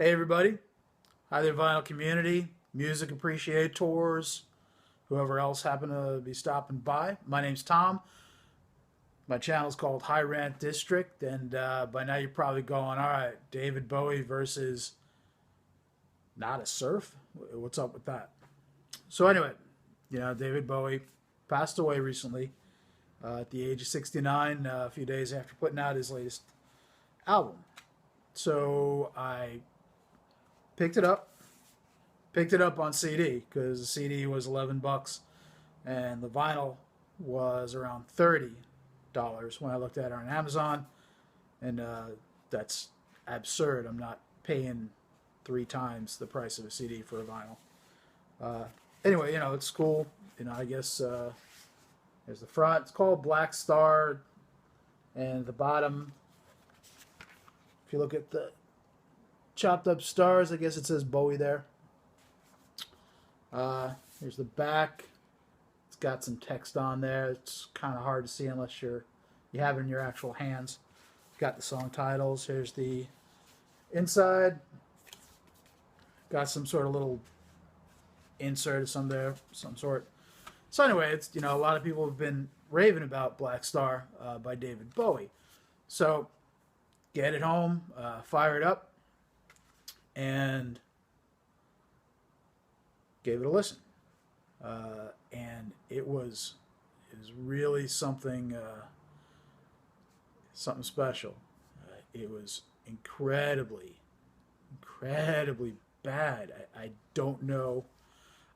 Hey everybody, hi there vinyl community, music appreciators, whoever else happen to be stopping by. My name's Tom. My channel is called High Rant District, and by now you're probably going, all right, David Bowie versus Not a Surf? What's up with that? So anyway, David Bowie passed away recently at the age of 69, a few days after putting out his latest album. So I picked it up on CD because the CD was $11 and the vinyl was around $30 when I looked at it on Amazon, and that's absurd. I'm not paying 3 times the price of a CD for a vinyl. Anyway, it's cool. I guess there's the front. It's called Black Star, and the bottom, if you look at the chopped up stars, I guess it says Bowie there. Here's the back. It's got some text on there. It's kind of hard to see unless you have it in your actual hands. Got the song titles. Here's the inside. Got some sort of little insert of some sort. So anyway, it's a lot of people have been raving about Black Star by David Bowie. So get it home, fire it up, and gave it a listen. And it was really something special. It was incredibly bad. I don't know.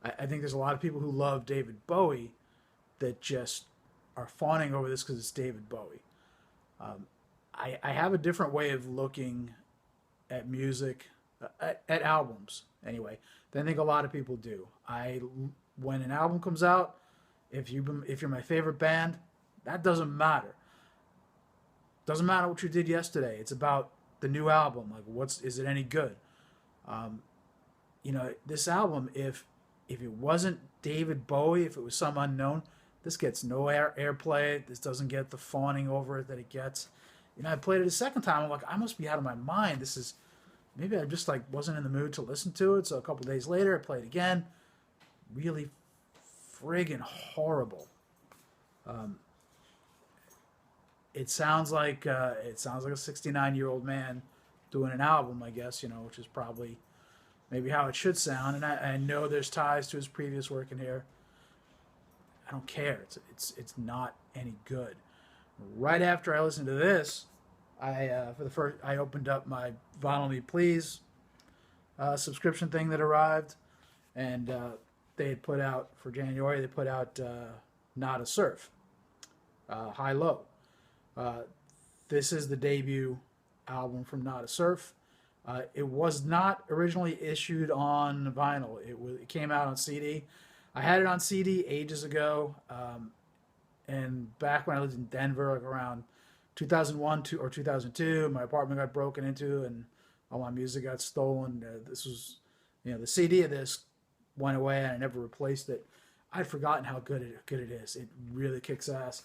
I think there's a lot of people who love David Bowie that just are fawning over this because it's David Bowie. I have a different way of looking at music, at albums anyway, than I think a lot of people do. When an album comes out, if you're my favorite band, that doesn't matter. Doesn't matter what you did yesterday. It's about the new album. Like, is it any good? This album, if it wasn't David Bowie, if it was some unknown, this gets no airplay. This doesn't get the fawning over it that it gets. I played it a second time. I'm like, I must be out of my mind. Maybe I just wasn't in the mood to listen to it. So a couple days later, I played it again. Really friggin' horrible. It sounds like a 69-year-old man doing an album, I guess. Which is probably maybe how it should sound. And I know there's ties to his previous work in here. I don't care. It's not any good. Right after I listened to this, I opened up my Vinyl Me Please subscription thing that arrived, and they had put out for January. They put out Not a Surf, High Low. This is the debut album from Not a Surf. It was not originally issued on vinyl. It came out on CD. I had it on CD ages ago. And back when I lived in Denver, around 2001 or 2002, my apartment got broken into and all my music got stolen. This was, the CD of this went away and I never replaced it. I'd forgotten how good it is. It really kicks ass.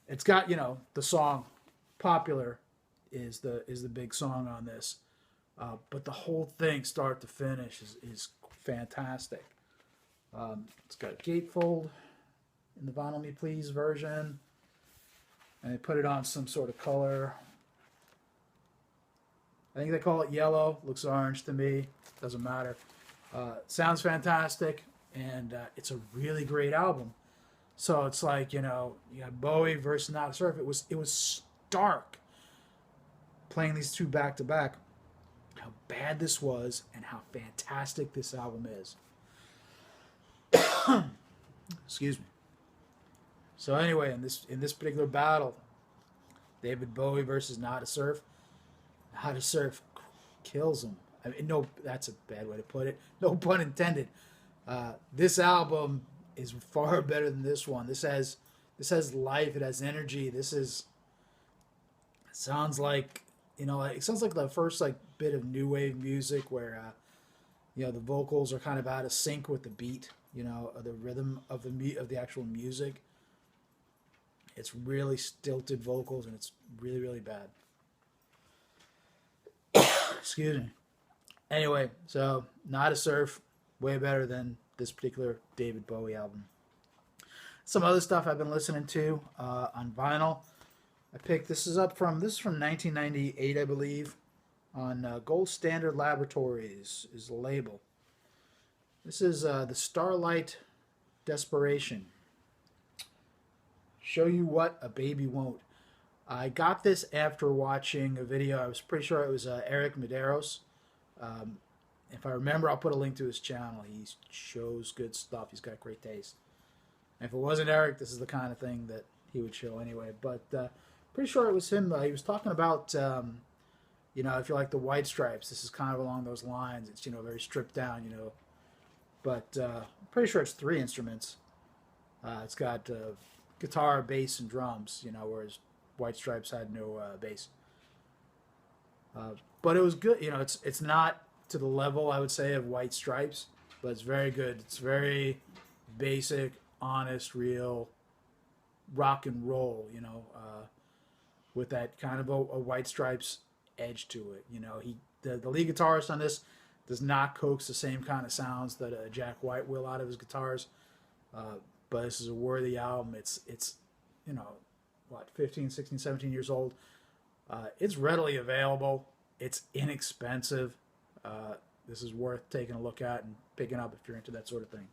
It's got, the song Popular is the big song on this. But the whole thing, start to finish, is fantastic. It's got a gatefold in the Vinyl Me Please version, and they put it on some sort of color. I think they call it yellow. Looks orange to me. Doesn't matter. Sounds fantastic, and it's a really great album. So it's like, you got Bowie versus Not a Surf. It was stark playing these two back to back, how bad this was and how fantastic this album is. Excuse me. So anyway, in this particular battle, David Bowie versus Not a Surf. Not a Surf kills him. I mean, no, that's a bad way to put it. No pun intended. This album is far better than this one. This has life. It has energy. It sounds like it sounds like the first bit of new wave music where the vocals are kind of out of sync with the beat. The rhythm of the actual music. It's really stilted vocals, and it's really, really bad. Excuse me. Anyway, so Not a Surf, way better than this particular David Bowie album. Some other stuff I've been listening to on vinyl. I picked this is from 1998, I believe, on Gold Standard Laboratories is the label. This is the Starlight Desperation. Show You What a Baby Won't. I got this after watching a video. I was pretty sure it was Eric Medeiros. If I remember, I'll put a link to his channel. He shows good stuff. He's got great taste. And if it wasn't Eric, this is the kind of thing that he would show anyway. But pretty sure it was him. He was talking about, if you like the White Stripes, this is kind of along those lines. It's, very stripped down, But I'm pretty sure it's 3 instruments. It's got guitar, bass, and drums, whereas White Stripes had no bass. But it was good. It's not to the level, I would say, of White Stripes, but it's very good. It's very basic, honest, real rock and roll, with that kind of a White Stripes edge to it. The lead guitarist on this does not coax the same kind of sounds that Jack White will out of his guitars. But this is a worthy album. It's 15, 16, 17 years old. It's readily available. It's inexpensive. This is worth taking a look at and picking up if you're into that sort of thing.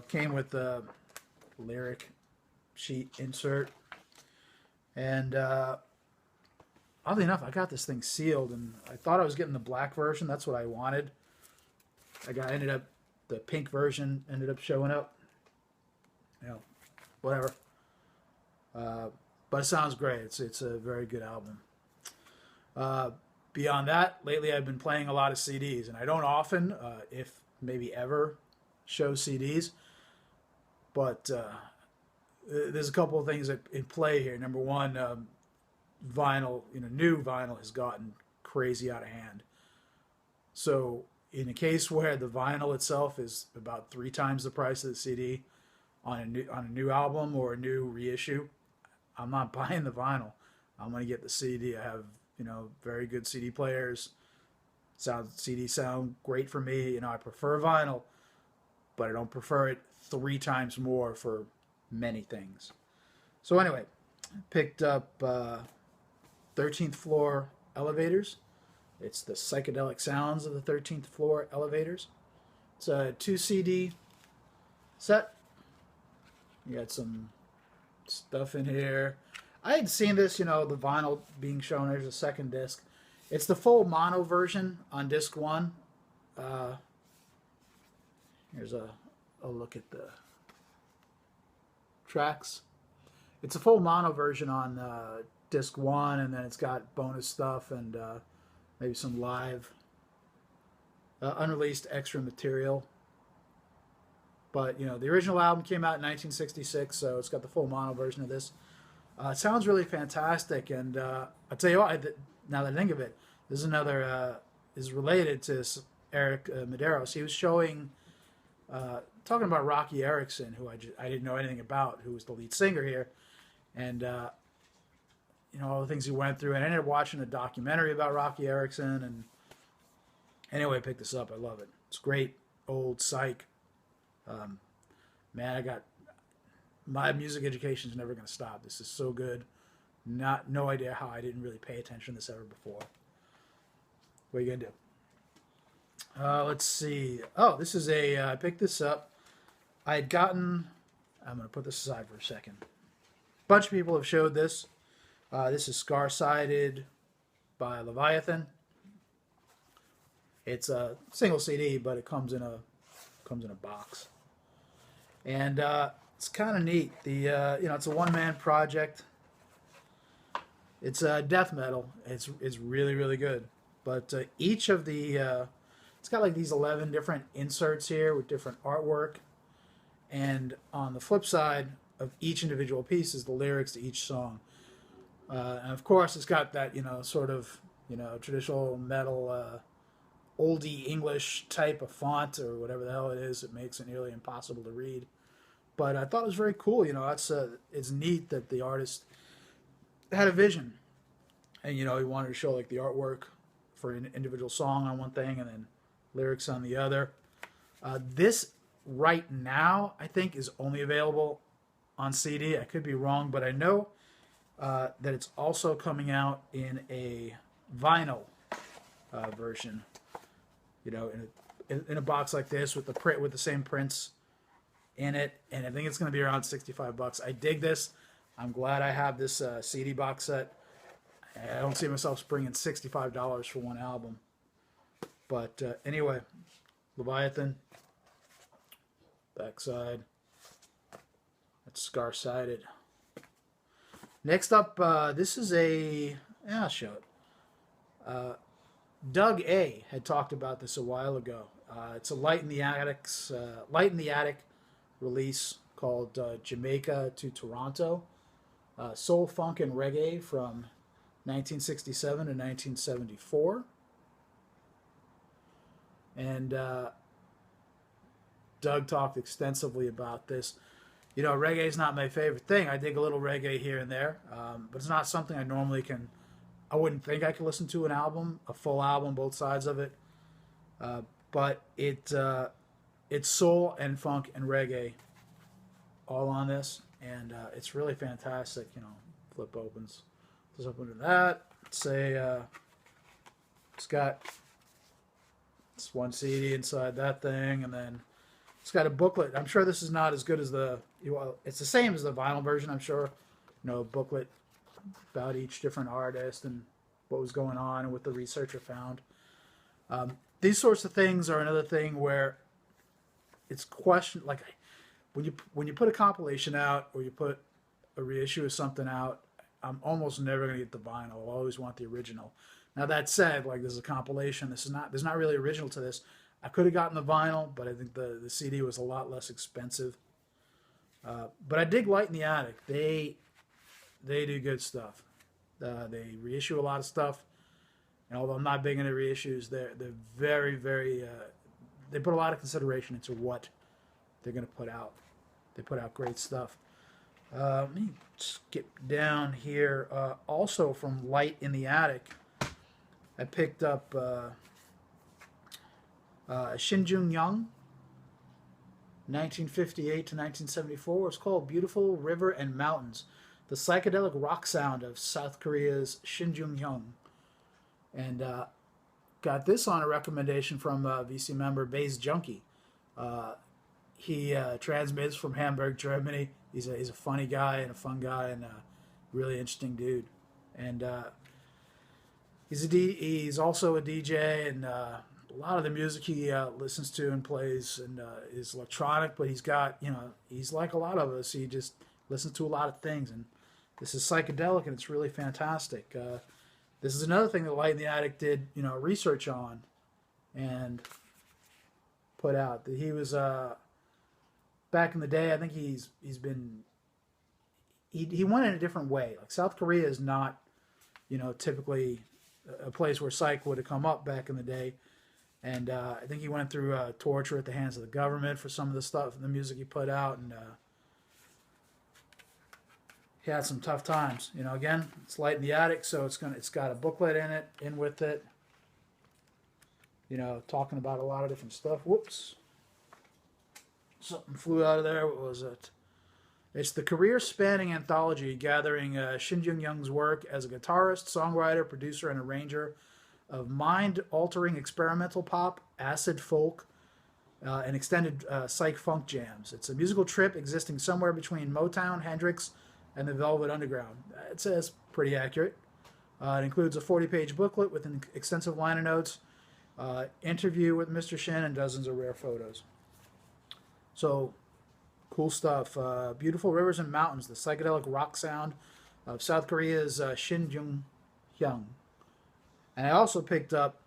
Came with the lyric sheet insert. And oddly enough, I got this thing sealed, and I thought I was getting the black version. That's what I wanted. The pink version ended up showing up. Whatever. But it sounds great. It's a very good album. Beyond that, lately I've been playing a lot of CDs, and I don't often, if maybe ever, show CDs. But there's a couple of things in play here. Number one, vinyl, new vinyl has gotten crazy out of hand. So in a case where the vinyl itself is about 3 times the price of the CD on a new album or a new reissue, I'm not buying the vinyl. I'm going to get the CD. I have, very good CD players. CDs sound great for me. I prefer vinyl, but I don't prefer it 3 times more for many things. So anyway, picked up 13th Floor Elevators. It's the psychedelic sounds of the 13th Floor Elevators. It's a 2 CD set. You got some stuff in here. I had seen this, the vinyl being shown. There's a second disc. It's the full mono version on disc 1. Here's a look at the tracks. It's a full mono version on disc 1, and then it's got bonus stuff and maybe some live unreleased extra material. But, the original album came out in 1966, so it's got the full mono version of this. It sounds really fantastic, and I'll tell you what, now that I think of it, this is another, is related to Eric Medeiros. He was showing, talking about Rocky Erickson, who I didn't know anything about, who was the lead singer here, and, all the things he went through, and I ended up watching a documentary about Rocky Erickson, and anyway, I picked this up. I love it. It's great, old psych. Man, my music education is never going to stop. This is so good. No idea how I didn't really pay attention to this ever before. What are you going to do? Let's see. Oh, this is I picked this up. I'm going to put this aside for a second. A bunch of people have showed this. This is Scar-Sided by Leviathan. It's a single CD, but it comes in a box. And it's kind of neat. It's a one-man project. It's death metal. It's really, really good. But each of it's got like these 11 different inserts here with different artwork. And on the flip side of each individual piece is the lyrics to each song. And of course, it's got that, sort of, traditional metal, oldie English type of font or whatever the hell it is. It makes it nearly impossible to read. But I thought it was very cool. It's neat that the artist had a vision. And, he wanted to show, like, the artwork for an individual song on one thing and then lyrics on the other. This right now, I think, is only available on CD. I could be wrong, but I know that it's also coming out in a vinyl version. You know, in a box like this with the print with the same prints in it, and I think it's going to be around $65. I dig this. I'm glad I have this CD box set. I don't see myself springing $65 for one album. But anyway, Leviathan, backside, that's scar-sided. Next up, this is I'll show it. Doug A had talked about this a while ago. It's a Light in the Attic release called Jamaica to Toronto. Soul, funk, and reggae from 1967 to 1974. And Doug talked extensively about this. You know, reggae is not my favorite thing. I dig a little reggae here and there, but it's not something I normally can. I wouldn't think I could listen to a full album, both sides of it. But it's soul and funk and reggae all on this, and it's really fantastic. You know, flip opens. Let's open to that. Say it's got this one CD inside that thing, and then it's got a booklet. I'm sure this is not as good as it's the same as the vinyl version, I'm sure. You know, a booklet about each different artist and what was going on and what the researcher found. These sorts of things are another thing where it's questioned. Like when you put a compilation out or you put a reissue of something out, I'm almost never going to get the vinyl. I'll always want the original. Now that said, like, this is a compilation. There's not really original to this. I could have gotten the vinyl, but I think the CD was a lot less expensive. But I dig Light in the Attic. They do good stuff. They reissue a lot of stuff, and although I'm not big into reissues, they're very, very. They put a lot of consideration into what they're going to put out. They put out great stuff. Let me skip down here. Also from Light in the Attic, I picked up Shin Jungyong, 1958 to 1974. It's called Beautiful River and Mountains, the psychedelic rock sound of South Korea's Shin Jungyong. And got this on a recommendation from VC member Bass Junkie. He transmits from Hamburg, Germany. He's a funny guy and a fun guy and a really interesting dude. And he's also a DJ, and a lot of the music he listens to and plays and is electronic, but he's like a lot of us. He just listens to a lot of things, and this is psychedelic, and it's really fantastic. This is another thing that Light in the Attic did, research on and put out. That he was back in the day. I think he went in a different way. Like, South Korea is not, typically a place where psych would have come up back in the day. And I think he went through torture at the hands of the government for some of the stuff, the music he put out, and he had some tough times. Again, it's Light in the Attic, so it's got a booklet in with it. Talking about a lot of different stuff. Whoops, something flew out of there. What was it? It's the career-spanning anthology gathering Shin Jungyong's work as a guitarist, songwriter, producer, and arranger of mind-altering experimental pop, acid folk, and extended psych funk jams. It's a musical trip existing somewhere between Motown, Hendrix, and the Velvet Underground. It says pretty accurate. It includes a 40-page booklet with an extensive liner notes, interview with Mr. Shin, and dozens of rare photos. So, cool stuff. Beautiful Rivers and Mountains, the psychedelic rock sound of South Korea's Shin Jungyong. And I also picked up,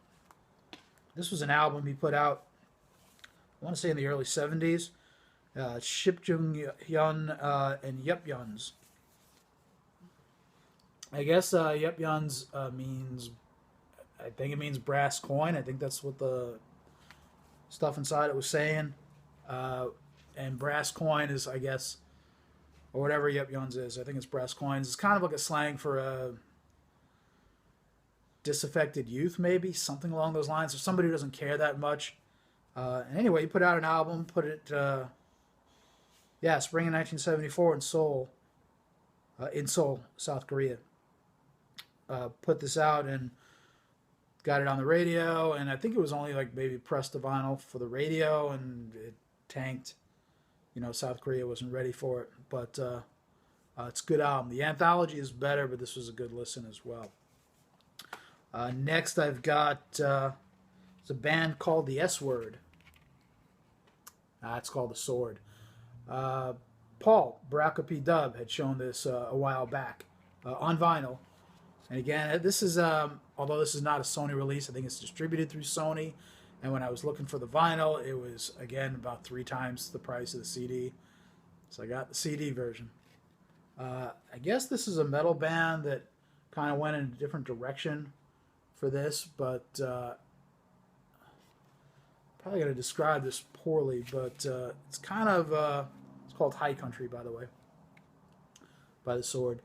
this was an album he put out, I want to say in the early 70s, Ship Jung-hyun and Yawns. I guess Yawns means, I think it means brass coin. I think that's what the stuff inside it was saying. And brass coin is, I guess, or whatever Yawns is. I think it's brass coins. It's kind of like a slang for Disaffected Youth, maybe something along those lines, or somebody who doesn't care that much. And anyway, he put out an album, put it, spring of 1974 in Seoul, South Korea. Put this out and got it on the radio, and I think it was only like maybe pressed to vinyl for the radio, and it tanked. South Korea wasn't ready for it, but it's a good album. The anthology is better, but this was a good listen as well. Next, I've got it's a band called the S Word. It's called The Sword. Paul, Baraka P. Dub, had shown this a while back on vinyl. And again, this is, although this is not a Sony release, I think it's distributed through Sony. And when I was looking for the vinyl, it was, again, about 3 times the price of the CD. So I got the CD version. I guess this is a metal band that kind of went in a different direction for this, but probably going to describe this poorly, but it's kind of, it's called High Country, by the way, by The Sword.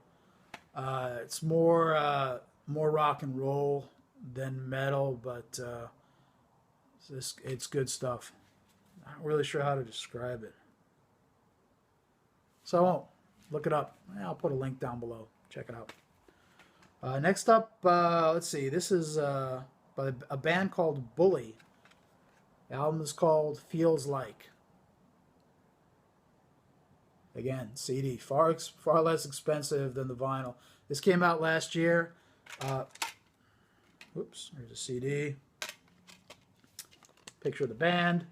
It's more rock and roll than metal, but it's good stuff. Not really sure how to describe it, so I won't. Look it up. I'll put a link down below. Check it out. Next up, let's see. This is by a band called Bowie. The album is called Feels Like. Again, CD, far less expensive than the vinyl. This came out last year. Oops, here's a CD. Picture of the band.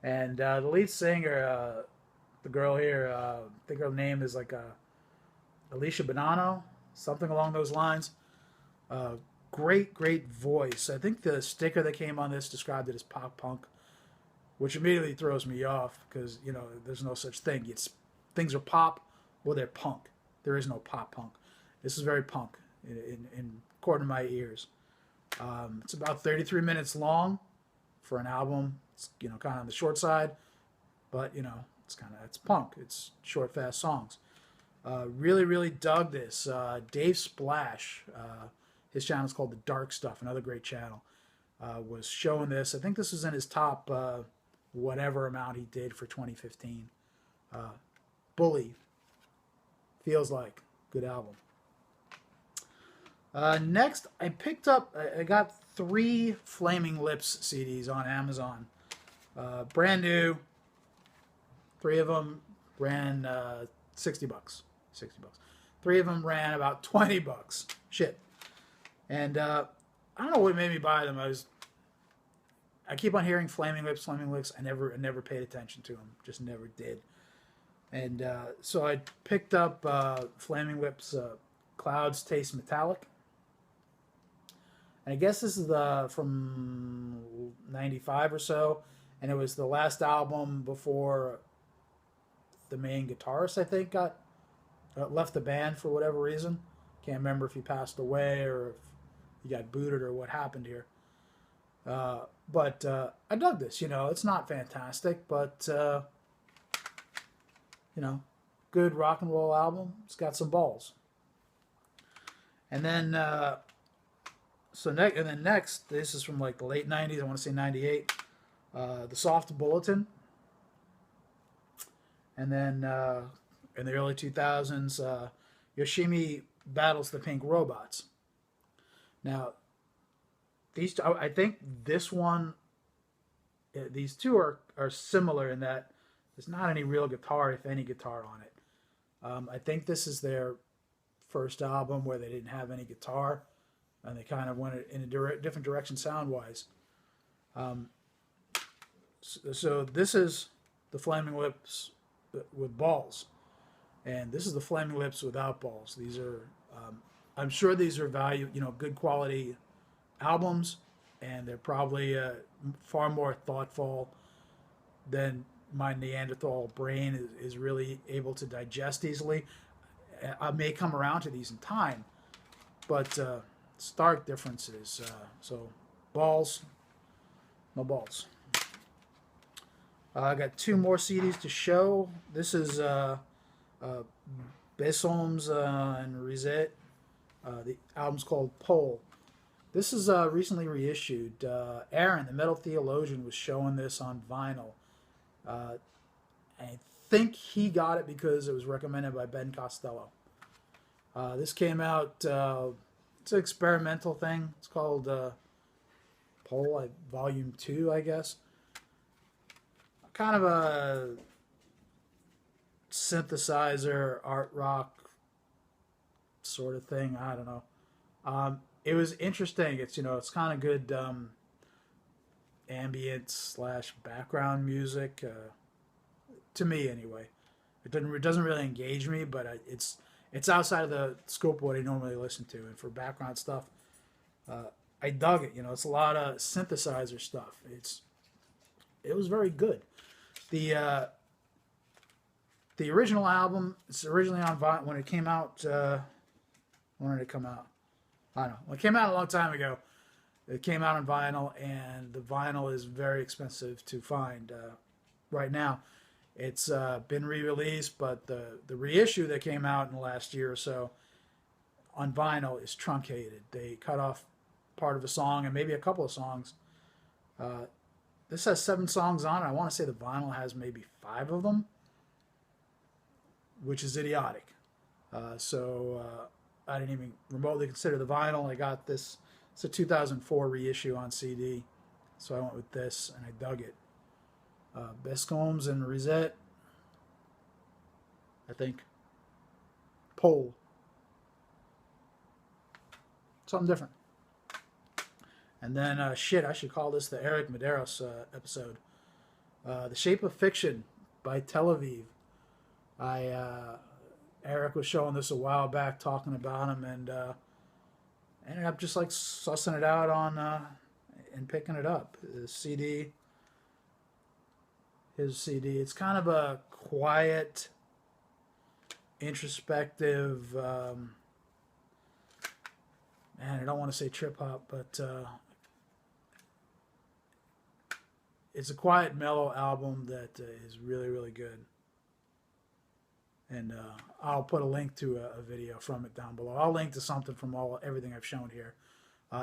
And the lead singer, the girl here, I think her name is like Alicia Bonanno, something along those lines. Great voice. I think the sticker that came on this described it as pop punk, which immediately throws me off because, there's no such thing. Things are pop or they're punk. There is no pop punk. This is very punk in according to my ears. It's about 33 minutes long for an album. It's, kind of on the short side, but, it's punk. It's short, fast songs. Really dug this. Dave Splash, his channel is called The Dark Stuff, another great channel, was showing this. I think this was in his top whatever amount he did for 2015. Bully. Feels Like. Good album. Next, I picked up, I got 3 Flaming Lips CDs on Amazon. Brand new. 3 of them ran $60. 60 bucks. 3 of them ran about 20 bucks. Shit. And I don't know what made me buy them. I keep on hearing Flaming Lips. I never paid attention to them. Just never did. And so I picked up Flaming Lips Clouds Taste Metallic. And I guess this is from 95 or so. And it was the last album before the main guitarist, I think, left the band for whatever reason. Can't remember if he passed away or if he got booted or what happened here. But I dug this. It's not fantastic, but good rock and roll album. It's got some balls. And then next, this is from like the late 90s. I want to say 98. The Soft Bulletin. And then in the early 2000s, Yoshimi Battles the Pink Robots. Now, I think this one, these two are similar in that there's not any real guitar, if any guitar on it. I think this is their first album where they didn't have any guitar, and they kind of went in a different direction sound-wise. So this is the Flaming Lips with balls, and this is the Flaming Lips without balls. These are, I'm sure these are good quality albums, and they're probably far more thoughtful than my Neanderthal brain is really able to digest easily. I may come around to these in time, but stark differences. So balls, no balls. I got 2 more CDs to show. This is Bissell and Reset. The album's called Pole. This is recently reissued. Aaron, the metal theologian, was showing this on vinyl. Uh, I think he got it because it was recommended by Ben Costello. This came out, it's an experimental thing. It's called Pole, Volume 2, I guess. Kind of a synthesizer, art rock sort of thing. I don't know. It was interesting. It's kind of good ambient slash background music to me anyway. It doesn't really engage me, but it's outside of the scope of what I normally listen to. And for background stuff, I dug it. It's a lot of synthesizer stuff. It was very good. The original album, it's originally on vinyl when it came out. When did it come out? I don't know. Well, it came out a long time ago. It came out on vinyl, and the vinyl is very expensive to find right now. It's been re-released, but the reissue that came out in the last year or so on vinyl is truncated. They cut off part of a song and maybe a couple of songs. This has 7 songs on it. I want to say the vinyl has maybe 5 of them, which is idiotic. I didn't even remotely consider the vinyl. I got this. It's a 2004 reissue on CD, so I went with this, and I dug it. Bissell Reset, I think. Pole. Something different. And then, I should call this the Eric Medeiros episode. The Shape of Fiction by Tel Aviv. Eric was showing this a while back, talking about him, and ended up just like sussing it out on and picking it up. His CD. It's kind of a quiet, introspective. Man, I don't want to say trip hop, but it's a quiet, mellow album that is really, really good. And I'll put a link to a video from it down below. I'll link to something from everything I've shown here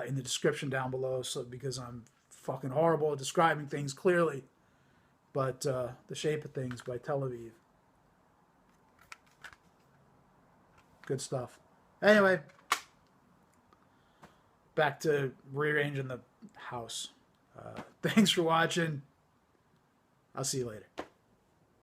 in the description down below, because I'm fucking horrible at describing things clearly. But The Shape of Things by Tel Aviv. Good stuff. Anyway, back to rearranging the house. Thanks for watching. I'll see you later.